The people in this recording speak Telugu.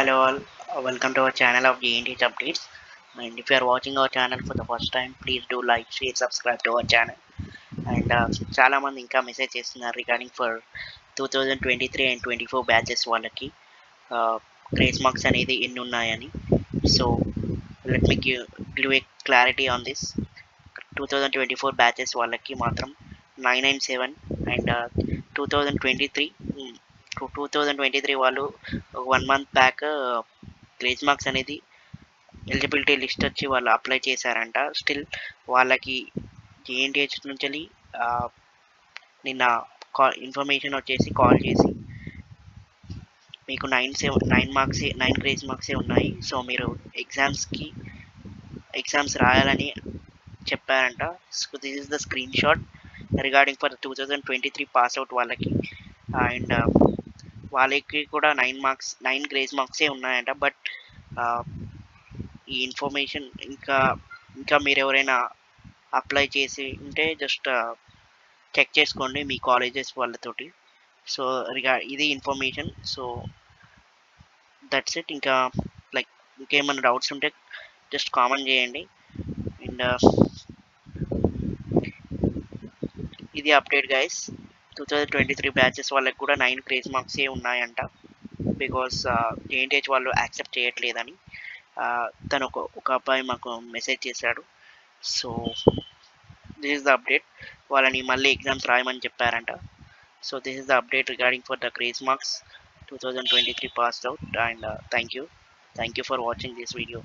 Hello all, welcome to our channel of GNTH updates. And if you are watching our channel for the first time, please do like, share, subscribe to our channel. And చాలా మంది ఇంకా మెసేజ్ చేస్తున్నారు రిగార్డింగ్ ఫర్ 2023 అండ్ 24 బ్యాచెస్ వాళ్ళకి గ్రేస్ మార్క్స్ అనేది ఎన్ని ఉన్నాయని. So let me give a clarity on this. 2024 batches వాళ్ళకి మాత్రం 997 అండ్ 2023 వాళ్ళు 1 month బ్యాక్ గ్రేస్ మార్క్స్ అనేది ఎలిజిబిలిటీ లిస్ట్ వచ్చి వాళ్ళు అప్లై చేశారంట. స్టిల్ వాళ్ళకి జేఎన్టీహెచ్ నుంచి నిన్న ఇన్ఫర్మేషన్ వచ్చేసి కాల్ చేసి మీకు 9 గ్రేస్ మార్క్సే ఉన్నాయి, సో మీరు ఎగ్జామ్స్ రాయాలని చెప్పారంట. So this is the screen shot regarding for 2023 pass out వాళ్ళకి. అండ్ వాళ్ళకి కూడా 9 గ్రేస్ మార్క్సే ఉన్నాయంట. బట్ ఈ ఇన్ఫర్మేషన్ ఇంకా మీరు ఎవరైనా అప్లై చేసి ఉంటే జస్ట్ చెక్ చేసుకోండి మీ కాలేజెస్ వాళ్ళతోటి. సో ఇది ఇన్ఫర్మేషన్. So that's it. ఇంకేమైనా డౌట్స్ ఉంటే జస్ట్ కామెంట్ చేయండి. అండ్ ఇది అప్డేట్ గైస్. 2023 బ్యాచెస్ వాళ్ళకి కూడా 9 గ్రేస్ మార్క్సే ఉన్నాయంట. బికాస్ జేఎన్టీహెచ్ వాళ్ళు యాక్సెప్ట్ చేయట్లేదని తను ఒక అబ్బాయి మాకు మెసేజ్ చేశాడు. So this is the update. వాళ్ళని మళ్ళీ ఎగ్జామ్స్ రాయమని చెప్పారంట. So this is the update regarding for the grace marks 2023 passed out. And thank you for watching this video.